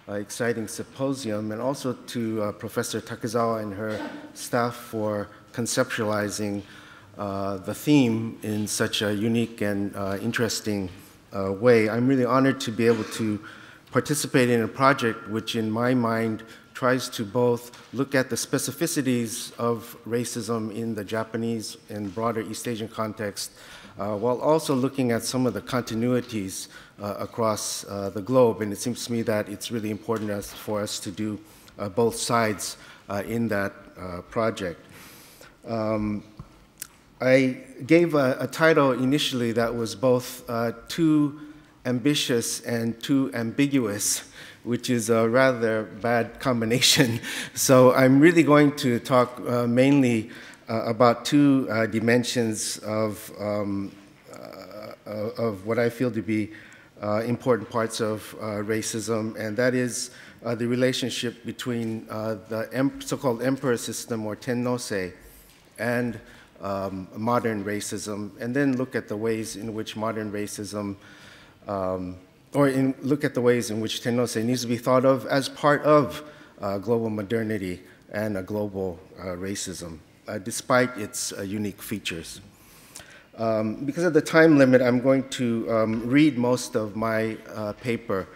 exciting symposium, and also to Professor Takezawa and her staff for conceptualizing the theme in such a unique and interesting way. I'm really honored to be able to participate in a project which, in my mind, tries to both look at the specificities of racism in the Japanese and broader East Asian context, while also looking at some of the continuities across the globe. And it seems to me that it's really important for us to do both sides in that project. I gave a title initially that was both too ambitious and too ambiguous, which is a rather bad combination. So I'm really going to talk mainly about two dimensions of what I feel to be important parts of racism, and that is the relationship between the so-called emperor system, or Tennosei, and modern racism, and then look at the ways in which modern racism look at the ways in which Tennosei needs to be thought of as part of global modernity and a global racism, despite its unique features. Because of the time limit, I'm going to read most of my paper.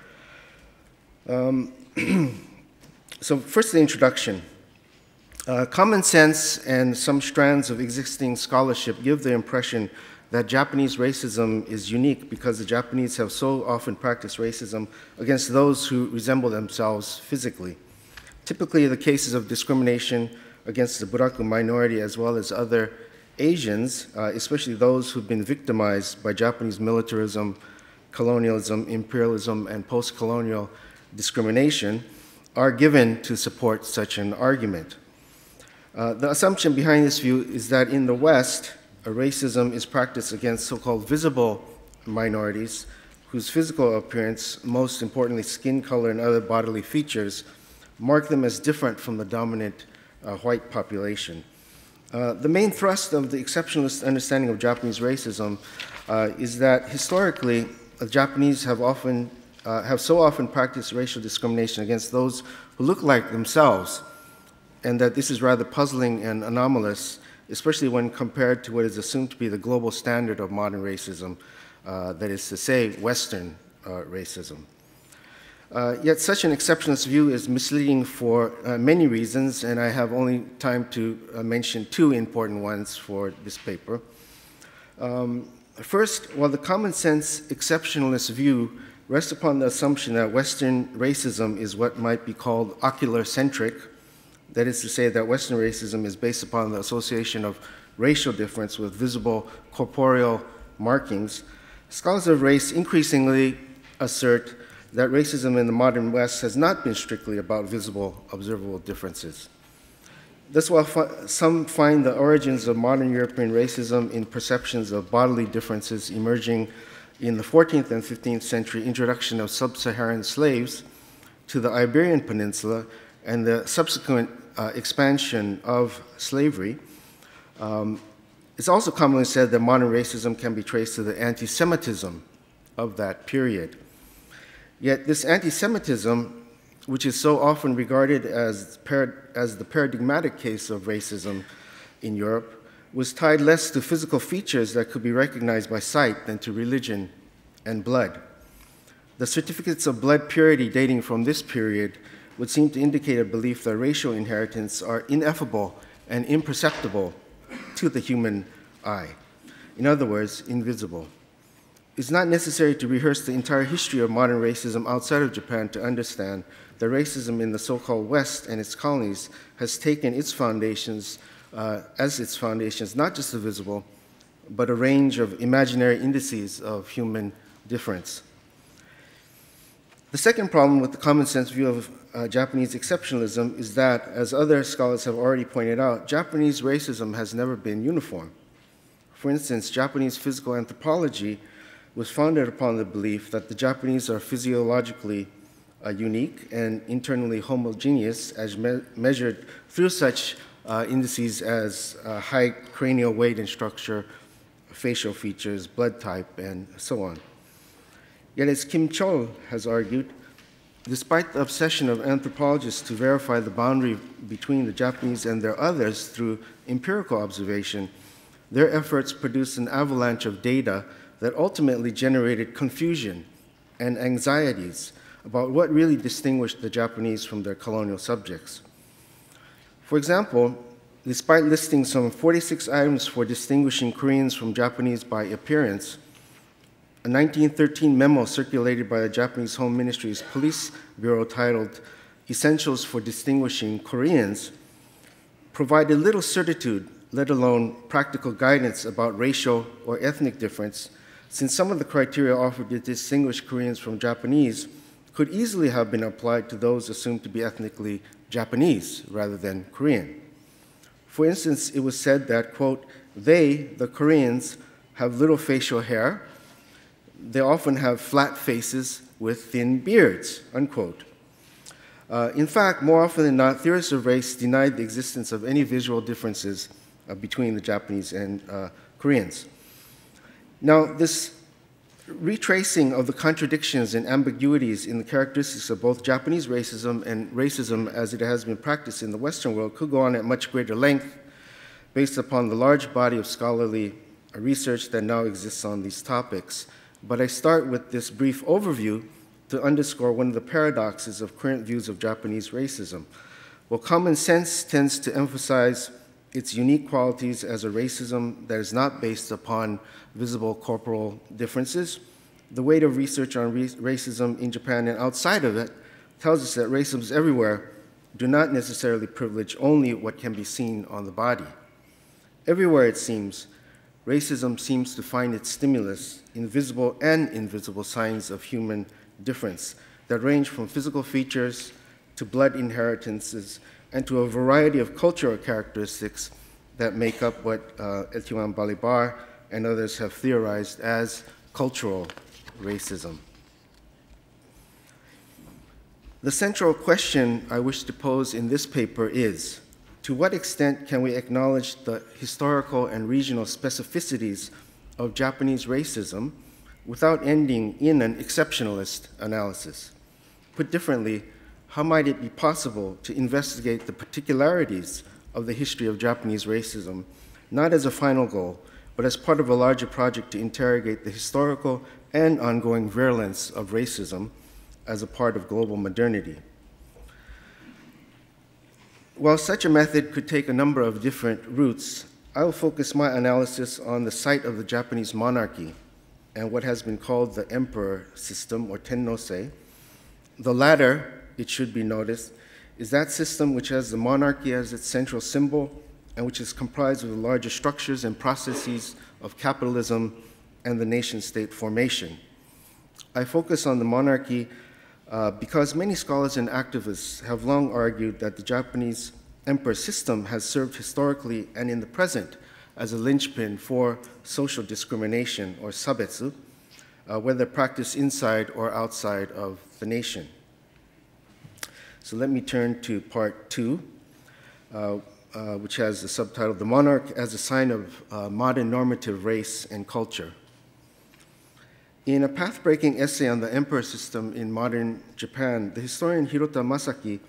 So first, the introduction. Common sense and some strands of existing scholarship give the impression that Japanese racism is unique because the Japanese have so often practiced racism against those who resemble themselves physically. Typically, the cases of discrimination against the Buraku minority as well as other Asians, especially those who've been victimized by Japanese militarism, colonialism, imperialism, and post-colonial discrimination, are given to support such an argument. The assumption behind this view is that in the West, racism is practiced against so-called visible minorities whose physical appearance, most importantly skin color and other bodily features, mark them as different from the dominant white population. The main thrust of the exceptionalist understanding of Japanese racism is that historically, the Japanese have so often practiced racial discrimination against those who look like themselves, and that this is rather puzzling and anomalous, especially when compared to what is assumed to be the global standard of modern racism, that is to say, Western racism. Yet such an exceptionalist view is misleading for many reasons, and I have only time to mention two important ones for this paper. First, while the common sense exceptionalist view rests upon the assumption that Western racism is what might be called ocular-centric, that is to say that Western racism is based upon the association of racial difference with visible corporeal markings, scholars of race increasingly assert that racism in the modern West has not been strictly about visible, observable differences. Thus, while some find the origins of modern European racism in perceptions of bodily differences emerging in the 14th and 15th century introduction of sub-Saharan slaves to the Iberian Peninsula and the subsequent expansion of slavery, it's also commonly said that modern racism can be traced to the anti-Semitism of that period. Yet this anti-Semitism, which is so often regarded as the paradigmatic case of racism in Europe, was tied less to physical features that could be recognized by sight than to religion and blood. The certificates of blood purity dating from this period would seem to indicate a belief that racial inheritance are ineffable and imperceptible to the human eye. In other words, invisible. It's not necessary to rehearse the entire history of modern racism outside of Japan to understand that racism in the so-called West and its colonies has taken its foundations, as its foundations, not just the visible, but a range of imaginary indices of human difference. The second problem with the common sense view of Japanese exceptionalism is that, as other scholars have already pointed out, Japanese racism has never been uniform. For instance, Japanese physical anthropology was founded upon the belief that the Japanese are physiologically unique and internally homogeneous as measured through such indices as high cranial weight and structure, facial features, blood type, and so on. Yet, as Kim Chol has argued, Despite the obsession of anthropologists to verify the boundary between the Japanese and their others through empirical observation, their efforts produced an avalanche of data that ultimately generated confusion and anxieties about what really distinguished the Japanese from their colonial subjects. For example, despite listing some 46 items for distinguishing Koreans from Japanese by appearance, a 1913 memo circulated by the Japanese Home Ministry's Police Bureau titled Essentials for Distinguishing Koreans provided little certitude, let alone practical guidance about racial or ethnic difference, since some of the criteria offered to distinguish Koreans from Japanese could easily have been applied to those assumed to be ethnically Japanese rather than Korean. For instance, it was said that, quote, they, the Koreans, have little facial hair. They often have flat faces with thin beards, unquote. In fact, more often than not, theorists of race denied the existence of any visual differences between the Japanese and Koreans. Now, this retracing of the contradictions and ambiguities in the characteristics of both Japanese racism and racism as it has been practiced in the Western world could go on at much greater length based upon the large body of scholarly research that now exists on these topics. But I start with this brief overview to underscore one of the paradoxes of current views of Japanese racism. While common sense tends to emphasize its unique qualities as a racism that is not based upon visible corporal differences, the weight of research on racism in Japan and outside of it tells us that racisms everywhere do not necessarily privilege only what can be seen on the body. Everywhere, it seems, racism seems to find its stimulus in visible and invisible signs of human difference that range from physical features to blood inheritances and to a variety of cultural characteristics that make up what Etienne Balibar and others have theorized as cultural racism. The central question I wish to pose in this paper is, to what extent can we acknowledge the historical and regional specificities of Japanese racism without ending in an exceptionalist analysis? Put differently, how might it be possible to investigate the particularities of the history of Japanese racism, not as a final goal, but as part of a larger project to interrogate the historical and ongoing virulence of racism as a part of global modernity? While such a method could take a number of different routes, I will focus my analysis on the site of the Japanese monarchy and what has been called the emperor system, or tennosei. The latter, it should be noticed, is that system which has the monarchy as its central symbol and which is comprised of the larger structures and processes of capitalism and the nation-state formation. I focus on the monarchy because many scholars and activists have long argued that the Japanese emperor system has served historically and in the present as a linchpin for social discrimination, or sabetsu, whether practiced inside or outside of the nation. So let me turn to part 2, which has the subtitle, The Monarch as a Sign of Modern Normative Race and Culture. In a path-breaking essay on the emperor system in modern Japan, the historian Hirota Masaki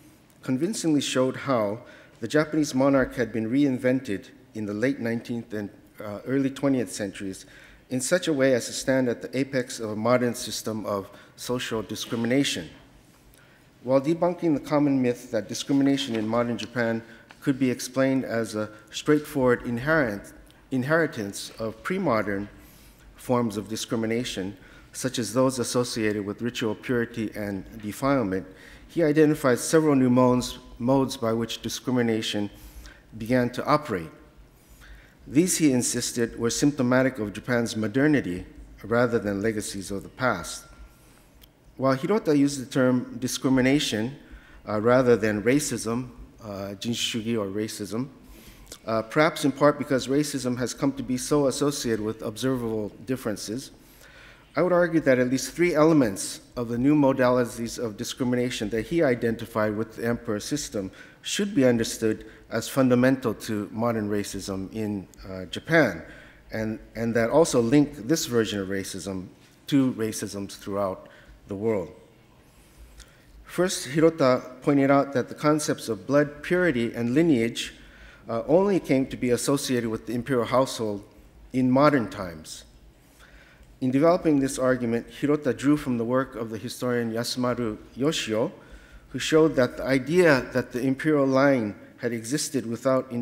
convincingly showed how the Japanese monarch had been reinvented in the late 19th and early 20th centuries in such a way as to stand at the apex of a modern system of social discrimination. While debunking the common myth that discrimination in modern Japan could be explained as a straightforward inheritance of pre-modern forms of discrimination, such as those associated with ritual purity and defilement, he identified several new modes by which discrimination began to operate. These, he insisted, were symptomatic of Japan's modernity rather than legacies of the past. While Hirota used the term discrimination rather than racism, jinshu sugi or racism, perhaps in part because racism has come to be so associated with observable differences, I would argue that at least 3 elements of the new modalities of discrimination that he identified with the emperor system should be understood as fundamental to modern racism in Japan, and that also link this version of racism to racisms throughout the world. First, Hirota pointed out that the concepts of blood purity and lineage only came to be associated with the imperial household in modern times. In developing this argument, Hirota drew from the work of the historian Yasumaru Yoshio, who showed that the idea that the imperial line had existed without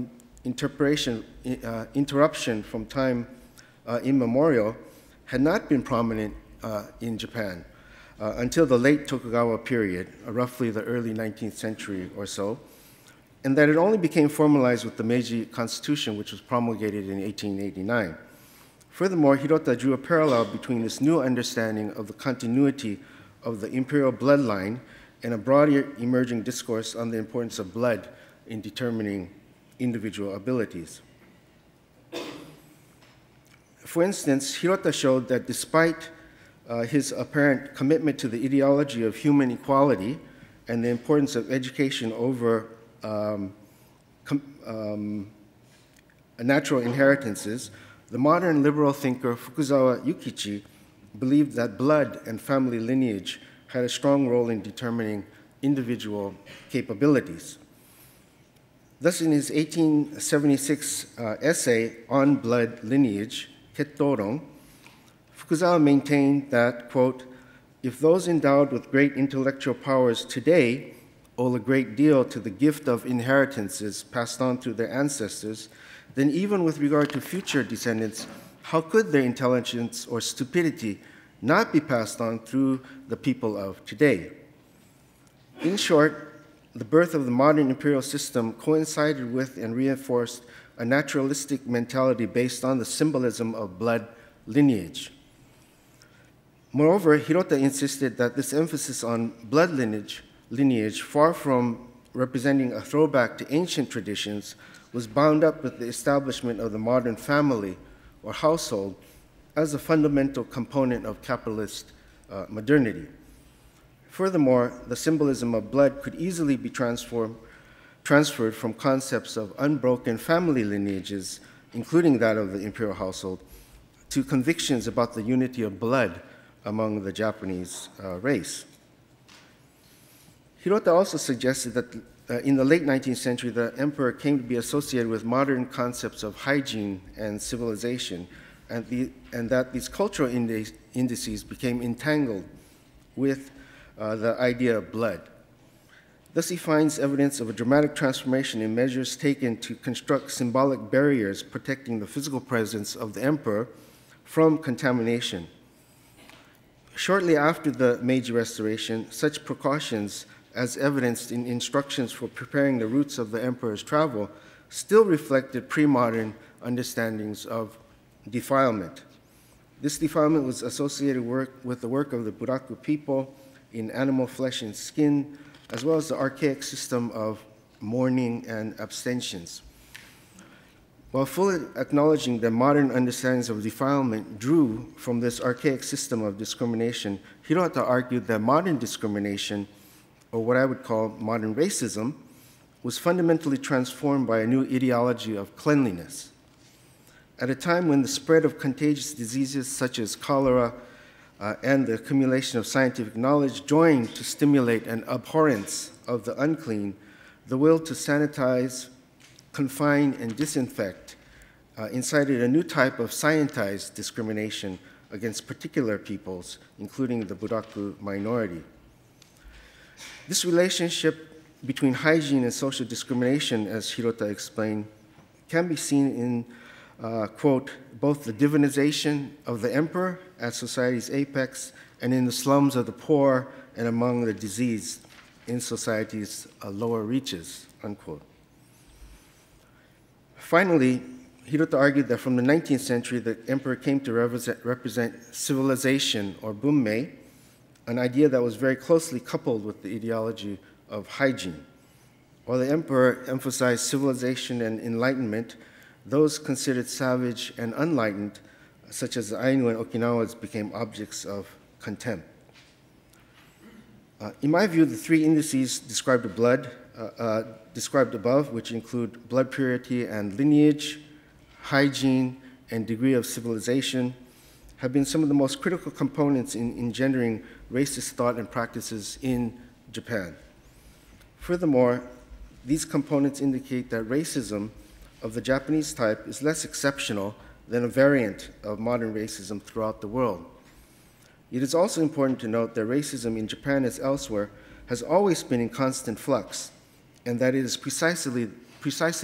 interruption from time immemorial had not been prominent in Japan until the late Tokugawa period, roughly the early 19th century or so, and that it only became formalized with the Meiji Constitution, which was promulgated in 1889. Furthermore, Hirota drew a parallel between this new understanding of the continuity of the imperial bloodline and a broader emerging discourse on the importance of blood in determining individual abilities. For instance, Hirota showed that despite his apparent commitment to the ideology of human equality and the importance of education over natural inheritances, the modern liberal thinker Fukuzawa Yukichi believed that blood and family lineage had a strong role in determining individual capabilities. Thus, in his 1876 essay on blood lineage, Kettoron, Fukuzawa maintained that, quote, if those endowed with great intellectual powers today owe a great deal to the gift of inheritances passed on through their ancestors, then even with regard to future descendants, how could their intelligence or stupidity not be passed on through the people of today? In short, the birth of the modern imperial system coincided with and reinforced a naturalistic mentality based on the symbolism of blood lineage. Moreover, Hirota insisted that this emphasis on blood lineage, far from representing a throwback to ancient traditions, was bound up with the establishment of the modern family or household as a fundamental component of capitalist modernity. Furthermore, the symbolism of blood could easily be transferred from concepts of unbroken family lineages, including that of the imperial household, to convictions about the unity of blood among the Japanese race. Hirota also suggested that in the late 19th century, the emperor came to be associated with modern concepts of hygiene and civilization, and that these cultural indices became entangled with the idea of blood. Thus, he finds evidence of a dramatic transformation in measures taken to construct symbolic barriers protecting the physical presence of the emperor from contamination. Shortly after the Meiji Restoration, such precautions, as evidenced in instructions for preparing the routes of the emperor's travel, still reflected pre-modern understandings of defilement. This defilement was associated with the work of the Buraku people in animal flesh and skin, as well as the archaic system of mourning and abstentions. While fully acknowledging that modern understandings of defilement drew from this archaic system of discrimination, Hirota argued that modern discrimination, or what I would call modern racism, was fundamentally transformed by a new ideology of cleanliness. At a time when the spread of contagious diseases such as cholera and the accumulation of scientific knowledge joined to stimulate an abhorrence of the unclean, the will to sanitize, confine, and disinfect incited a new type of scientized discrimination against particular peoples, including the Buraku minority. This relationship between hygiene and social discrimination, as Hirota explained, can be seen in, quote, both the divinization of the emperor at society's apex and in the slums of the poor and among the diseased in society's lower reaches, unquote. Finally, Hirota argued that from the 19th century, the emperor came to represent civilization, or bunmei, an idea that was very closely coupled with the ideology of hygiene. While the emperor emphasized civilization and enlightenment, those considered savage and unenlightened, such as the Ainu and Okinawans, became objects of contempt. In my view, the three indices described above, which include blood purity and lineage, hygiene, and degree of civilization, have been some of the most critical components in engendering racist thought and practices in Japan. Furthermore, these components indicate that racism of the Japanese type is less exceptional than a variant of modern racism throughout the world. It is also important to note that racism in Japan as elsewhere has always been in constant flux, and that it is precisely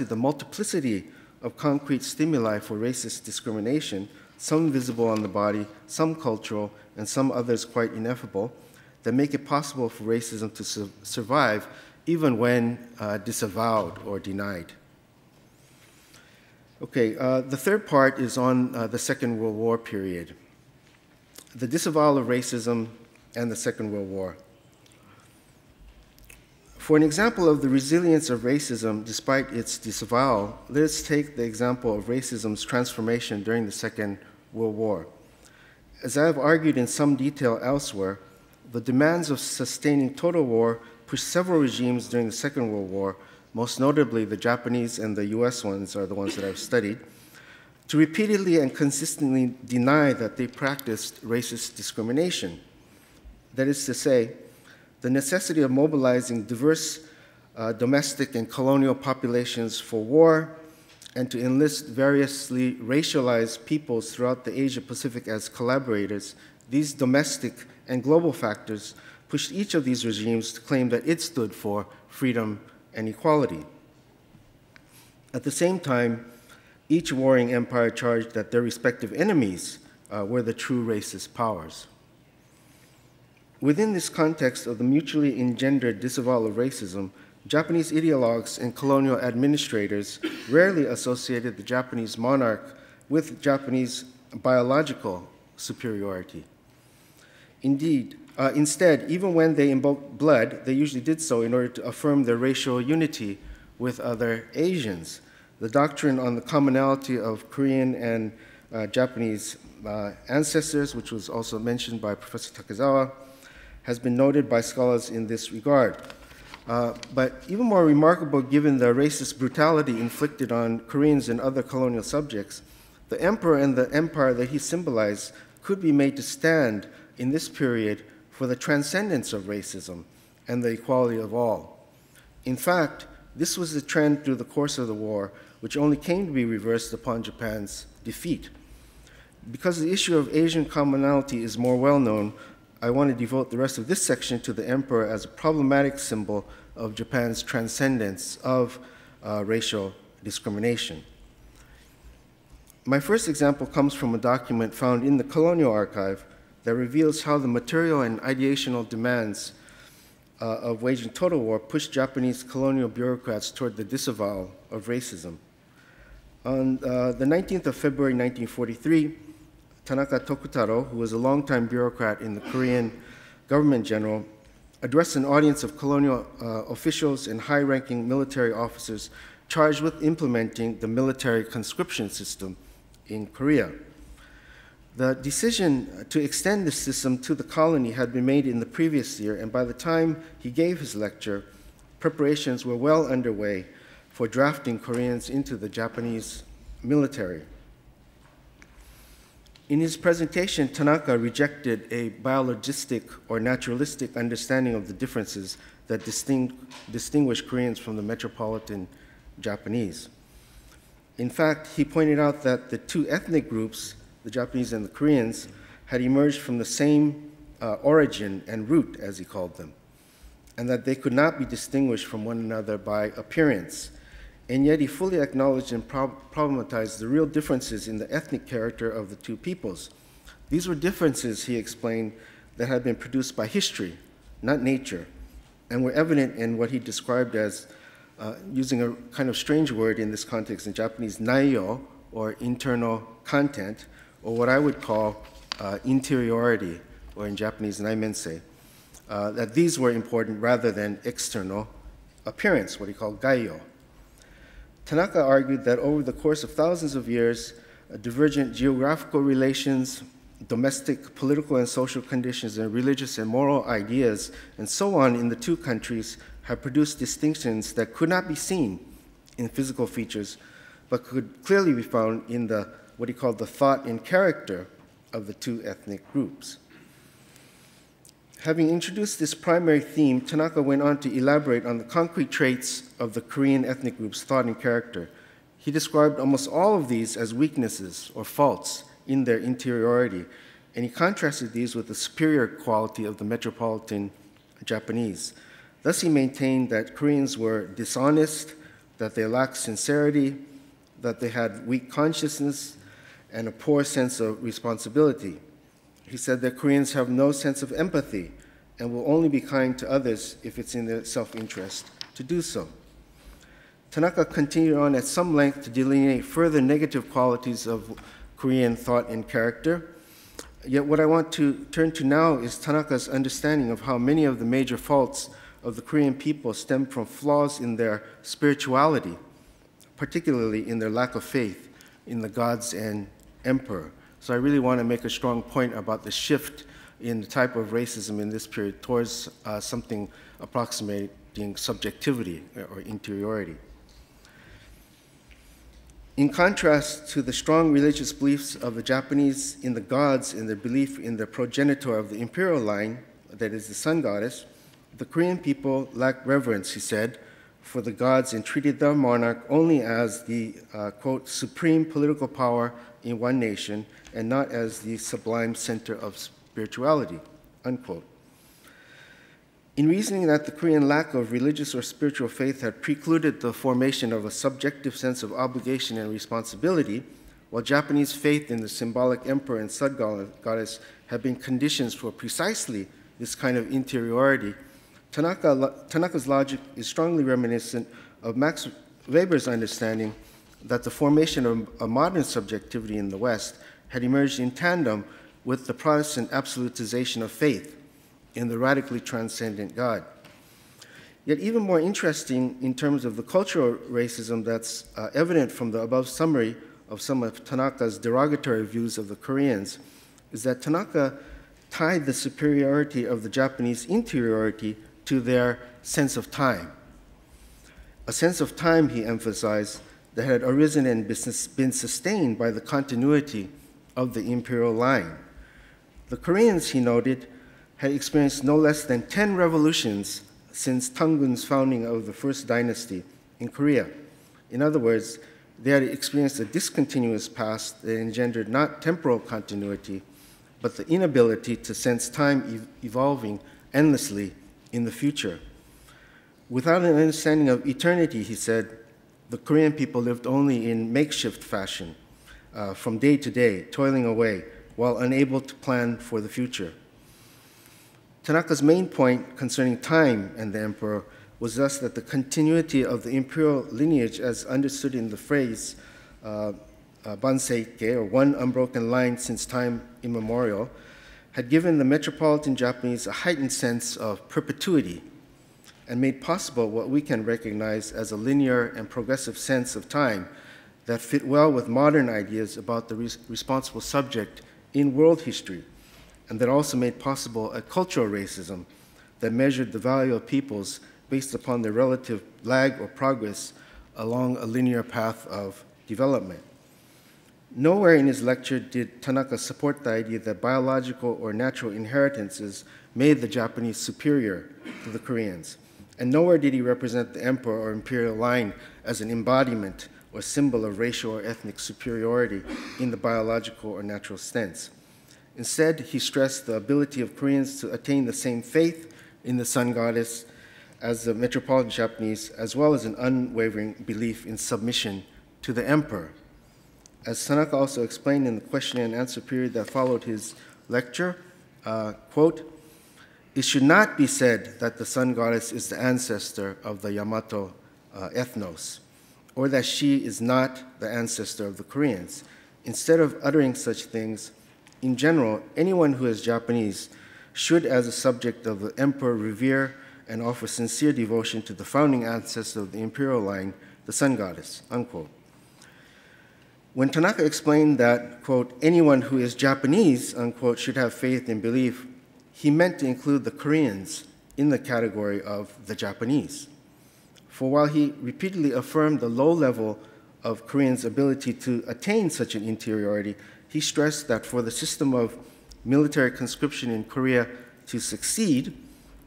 the multiplicity of concrete stimuli for racist discrimination, some visible on the body, some cultural, and some others quite ineffable, that make it possible for racism to survive even when disavowed or denied. Okay, the third part is on the Second World War period. The disavowal of racism and the Second World War. For an example of the resilience of racism despite its disavowal, let us take the example of racism's transformation during the Second World War. As I have argued in some detail elsewhere, the demands of sustaining total war pushed several regimes during the Second World War, most notably the Japanese and the US ones are the ones that I've studied, to repeatedly and consistently deny that they practiced racist discrimination. That is to say, the necessity of mobilizing diverse domestic and colonial populations for war and to enlist variously racialized peoples throughout the Asia-Pacific as collaborators, these domestic and global factors pushed each of these regimes to claim that it stood for freedom and equality. At the same time, each warring empire charged that their respective enemies were the true racist powers. Within this context of the mutually engendered disavowal of racism, Japanese ideologues and colonial administrators rarely associated the Japanese monarch with Japanese biological superiority. Instead, even when they invoked blood, they usually did so in order to affirm their racial unity with other Asians. The doctrine on the commonality of Korean and Japanese ancestors, which was also mentioned by Professor Takezawa, has been noted by scholars in this regard. But even more remarkable, given the racist brutality inflicted on Koreans and other colonial subjects, the emperor and the empire that he symbolized could be made to stand in this period for the transcendence of racism and the equality of all. In fact, this was the trend through the course of the war, which only came to be reversed upon Japan's defeat. Because the issue of Asian commonality is more well known, I want to devote the rest of this section to the emperor as a problematic symbol of Japan's transcendence of racial discrimination. My first example comes from a document found in the Colonial Archive that reveals how the material and ideational demands of waging total war pushed Japanese colonial bureaucrats toward the disavowal of racism. On the 19th of February 1943, Tanaka Tokutaro, who was a longtime bureaucrat in the Korean government general, addressed an audience of colonial officials and high-ranking military officers charged with implementing the military conscription system in Korea. The decision to extend this system to the colony had been made in the previous year, and by the time he gave his lecture, preparations were well underway for drafting Koreans into the Japanese military. In his presentation, Tanaka rejected a biologistic or naturalistic understanding of the differences that distinguish Koreans from the metropolitan Japanese. In fact, he pointed out that the two ethnic groups, the Japanese and the Koreans, had emerged from the same origin and root, as he called them, and that they could not be distinguished from one another by appearance. And yet he fully acknowledged and problematized the real differences in the ethnic character of the two peoples. These were differences, he explained, that had been produced by history, not nature, and were evident in what he described as, using a kind of strange word in this context in Japanese, naiyo, or internal content, or what I would call interiority, or in Japanese, naimensei, that these were important rather than external appearance, what he called gaiyo. Tanaka argued that over the course of thousands of years, divergent geographical relations, domestic, political, and social conditions, and religious and moral ideas, and so on in the two countries have produced distinctions that could not be seen in physical features, but could clearly be found in the, what he called the thought and character of the two ethnic groups. Having introduced this primary theme, Tanaka went on to elaborate on the concrete traits of the Korean ethnic group's thought and character. He described almost all of these as weaknesses or faults in their interiority, and he contrasted these with the superior quality of the metropolitan Japanese. Thus, he maintained that Koreans were dishonest, that they lacked sincerity, that they had weak consciousness, and a poor sense of responsibility. He said that Koreans have no sense of empathy and will only be kind to others if it's in their self-interest to do so. Tanaka continued on at some length to delineate further negative qualities of Korean thought and character. Yet what I want to turn to now is Tanaka's understanding of how many of the major faults of the Korean people stem from flaws in their spirituality, particularly in their lack of faith in the gods and emperor. So I really want to make a strong point about the shift in the type of racism in this period towards something approximating subjectivity or interiority. In contrast to the strong religious beliefs of the Japanese in the gods and their belief in the progenitor of the imperial line, that is the sun goddess, the Korean people lacked reverence, he said, for the gods and treated their monarch only as the, quote, supreme political power in one nation and not as the sublime center of spirituality, unquote. In reasoning that the Korean lack of religious or spiritual faith had precluded the formation of a subjective sense of obligation and responsibility, while Japanese faith in the symbolic emperor and sun goddess had been conditions for precisely this kind of interiority, Tanaka's logic is strongly reminiscent of Max Weber's understanding that the formation of a modern subjectivity in the West had emerged in tandem with the Protestant absolutization of faith in the radically transcendent God. Yet even more interesting in terms of the cultural racism that's evident from the above summary of some of Tanaka's derogatory views of the Koreans is that Tanaka tied the superiority of the Japanese interiority to their sense of time. A sense of time, he emphasized, that had arisen and been sustained by the continuity of the imperial line. The Koreans, he noted, had experienced no less than 10 revolutions since Tangun's founding of the first dynasty in Korea. In other words, they had experienced a discontinuous past that engendered not temporal continuity, but the inability to sense time evolving endlessly in the future. Without an understanding of eternity, he said, the Korean people lived only in makeshift fashion, from day to day, toiling away, while unable to plan for the future. Tanaka's main point concerning time and the emperor was thus that the continuity of the imperial lineage as understood in the phrase Banseike, or one unbroken line since time immemorial, had given the metropolitan Japanese a heightened sense of perpetuity and made possible what we can recognize as a linear and progressive sense of time that fit well with modern ideas about the responsible subject in world history, and that also made possible a cultural racism that measured the value of peoples based upon their relative lag or progress along a linear path of development. Nowhere in his lecture did Tanaka support the idea that biological or natural inheritances made the Japanese superior to the Koreans, and nowhere did he represent the emperor or imperial line as an embodiment or symbol of racial or ethnic superiority in the biological or natural sense. Instead, he stressed the ability of Koreans to attain the same faith in the sun goddess as the metropolitan Japanese, as well as an unwavering belief in submission to the emperor. As Tanaka also explained in the question and answer period that followed his lecture, quote, it should not be said that the sun goddess is the ancestor of the Yamato ethnos, or that she is not the ancestor of the Koreans. Instead of uttering such things, in general, anyone who is Japanese should, as a subject of the emperor, revere and offer sincere devotion to the founding ancestor of the imperial line, the sun goddess, unquote. When Tanaka explained that, quote, anyone who is Japanese, unquote, should have faith and belief, he meant to include the Koreans in the category of the Japanese. For while he repeatedly affirmed the low level of Koreans' ability to attain such an interiority, he stressed that for the system of military conscription in Korea to succeed,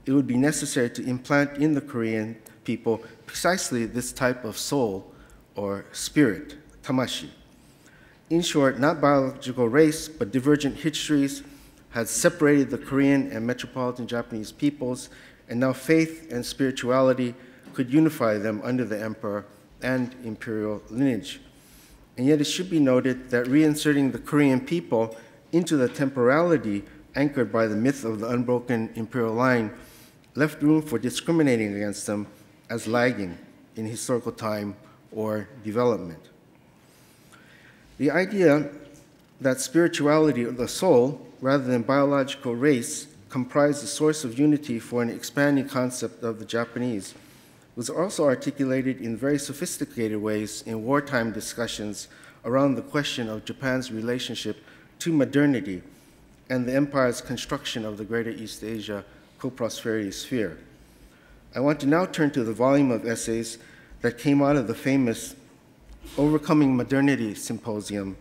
it would be necessary to implant in the Korean people precisely this type of soul or spirit, tamashi. In short, not biological race, but divergent histories had separated the Korean and metropolitan Japanese peoples, and now faith and spirituality could unify them under the emperor and imperial lineage. And yet it should be noted that reinserting the Korean people into the temporality anchored by the myth of the unbroken imperial line left room for discriminating against them as lagging in historical time or development. The idea that spirituality or the soul, rather than biological race, comprised the source of unity for an expanding concept of the Japanese was also articulated in very sophisticated ways in wartime discussions around the question of Japan's relationship to modernity and the empire's construction of the Greater East Asia co-prosperity sphere. I want to now turn to the volume of essays that came out of the famous Overcoming Modernity Symposium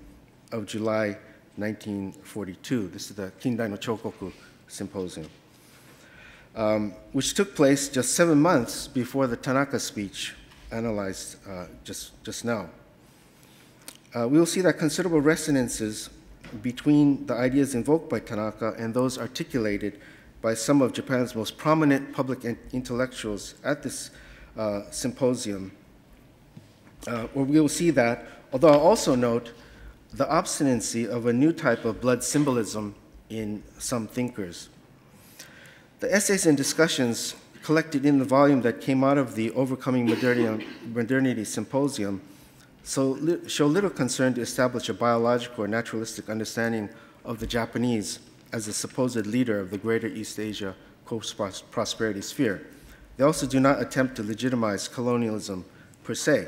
of July 1942. This is the Kindai no Chokoku Symposium, which took place just 7 months before the Tanaka speech analyzed just now. We will see that considerable resonances between the ideas invoked by Tanaka and those articulated by some of Japan's most prominent public intellectuals at this symposium. Where we will see that, although I'll also note the obstinacy of a new type of blood symbolism in some thinkers. The essays and discussions collected in the volume that came out of the Overcoming Modernity Symposium show little concern to establish a biological or naturalistic understanding of the Japanese as the supposed leader of the Greater East Asia co-prosperity sphere. They also do not attempt to legitimize colonialism per se.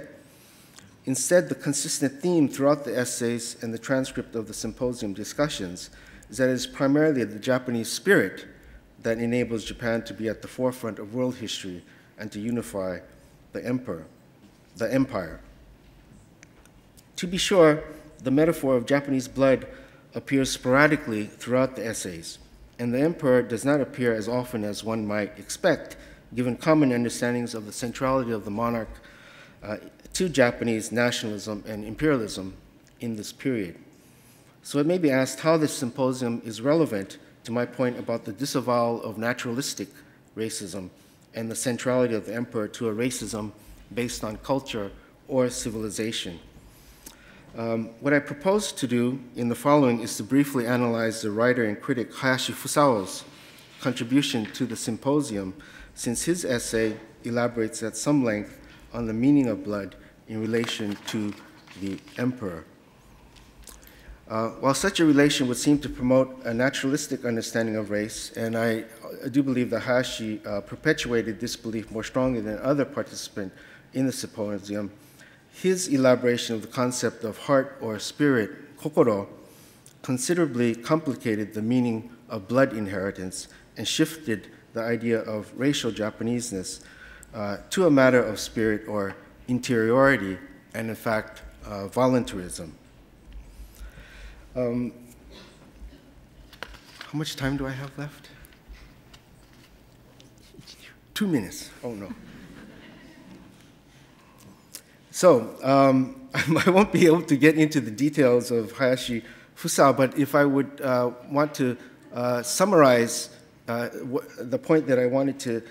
Instead, the consistent theme throughout the essays and the transcript of the symposium discussions is that it is primarily the Japanese spirit that enables Japan to be at the forefront of world history and to unify the empire. To be sure, the metaphor of Japanese blood appears sporadically throughout the essays, and the emperor does not appear as often as one might expect, given common understandings of the centrality of the monarch to Japanese nationalism and imperialism in this period. So it may be asked how this symposium is relevant to my point about the disavowal of naturalistic racism and the centrality of the emperor to a racism based on culture or civilization. What I propose to do in the following is to briefly analyze the writer and critic Hayashi Fusao's contribution to the symposium, since his essay elaborates at some length on the meaning of blood in relation to the emperor. While such a relation would seem to promote a naturalistic understanding of race, and I do believe that Hayashi perpetuated this belief more strongly than other participants in the symposium, his elaboration of the concept of heart or spirit, kokoro, considerably complicated the meaning of blood inheritance and shifted the idea of racial Japaneseness to a matter of spirit or interiority and, in fact, voluntarism. How much time do I have left? 2 minutes. Oh, no. So I won't be able to get into the details of Hayashi Fusao, but if I would want to summarize the point that I wanted to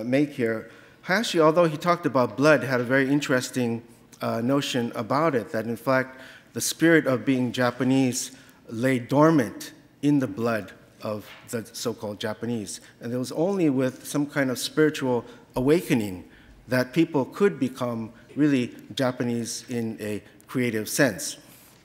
make here, Hayashi, although he talked about blood, had a very interesting notion about it, that in fact the spirit of being Japanese lay dormant in the blood of the so-called Japanese. And it was only with some kind of spiritual awakening that people could become really Japanese in a creative sense.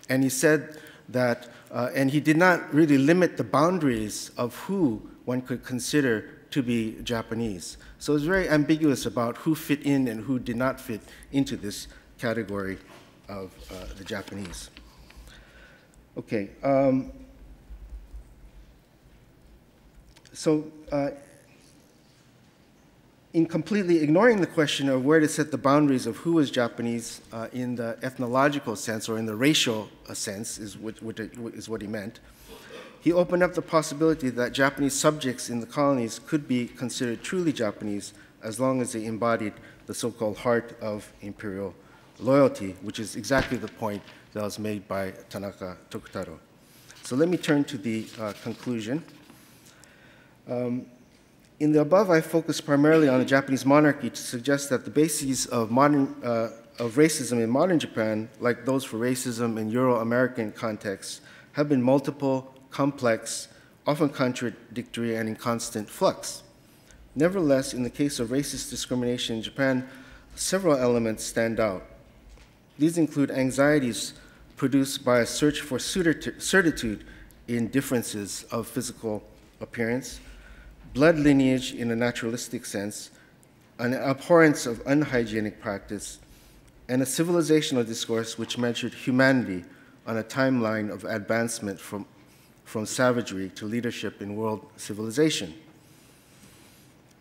And he said that, and he did not really limit the boundaries of who one could consider to be Japanese. So it was very ambiguous about who fit in and who did not fit into this category of the Japanese. Okay. In completely ignoring the question of where to set the boundaries of who is Japanese in the ethnological sense or in the racial sense is what he meant, he opened up the possibility that Japanese subjects in the colonies could be considered truly Japanese as long as they embodied the so-called heart of imperial loyalty, which is exactly the point that was made by Tanaka Tokutaro. So let me turn to the conclusion. In the above, I focused primarily on the Japanese monarchy to suggest that the bases of racism in modern Japan, like those for racism in Euro-American contexts, have been multiple, complex, often contradictory, and in constant flux. Nevertheless, in the case of racist discrimination in Japan, several elements stand out. These include anxieties produced by a search for certitude in differences of physical appearance, blood lineage in a naturalistic sense, an abhorrence of unhygienic practice, and a civilizational discourse which measured humanity on a timeline of advancement from savagery to leadership in world civilization.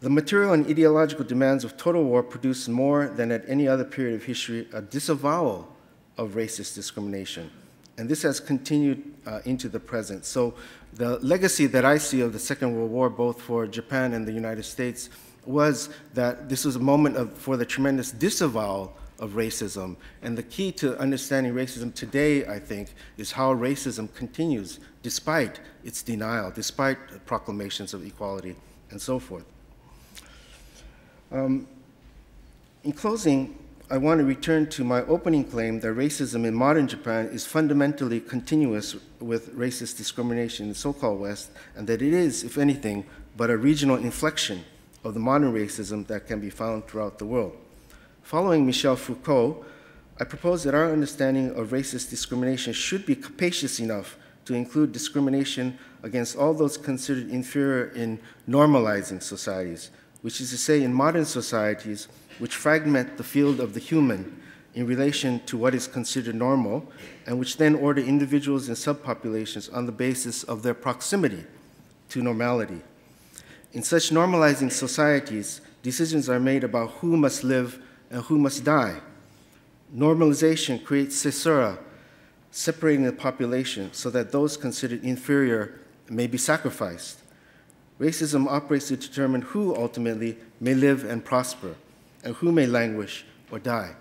The material and ideological demands of total war produced more than at any other period of history a disavowal of racist discrimination. And this has continued into the present. So the legacy that I see of the Second World War, both for Japan and the United States, was that this was a moment for the tremendous disavowal of racism. And the key to understanding racism today, I think, is how racism continues despite its denial, despite proclamations of equality, and so forth. In closing, I want to return to my opening claim that racism in modern Japan is fundamentally continuous with racist discrimination in the so-called West, and that it is, if anything, but a regional inflection of the modern racism that can be found throughout the world. Following Michel Foucault, I propose that our understanding of racist discrimination should be capacious enough to include discrimination against all those considered inferior in normalizing societies, which is to say in modern societies which fragment the field of the human in relation to what is considered normal, and which then order individuals and subpopulations on the basis of their proximity to normality. In such normalizing societies, decisions are made about who must live and who must die. Normalization creates caesura, separating the population so that those considered inferior may be sacrificed. Racism operates to determine who ultimately may live and prosper, and who may languish or die.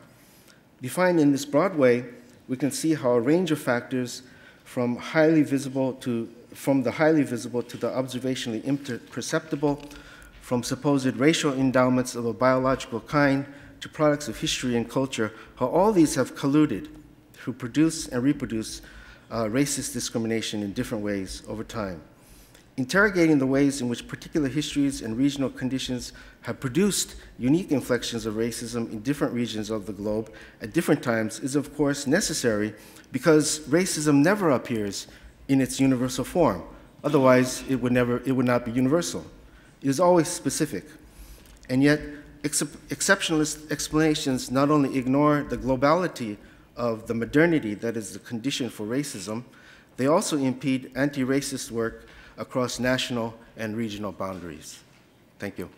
Defined in this broad way, we can see how a range of factors from the highly visible to the observationally imperceptible, from supposed racial endowments of a biological kind to products of history and culture, how all these have colluded to produce and reproduce racist discrimination in different ways over time. Interrogating the ways in which particular histories and regional conditions have produced unique inflections of racism in different regions of the globe at different times is, of course, necessary because racism never appears in its universal form. Otherwise, it would not be universal. It is always specific. And yet, exceptionalist explanations not only ignore the globality of the modernity that is the condition for racism, they also impede anti-racist work across national and regional boundaries. Thank you.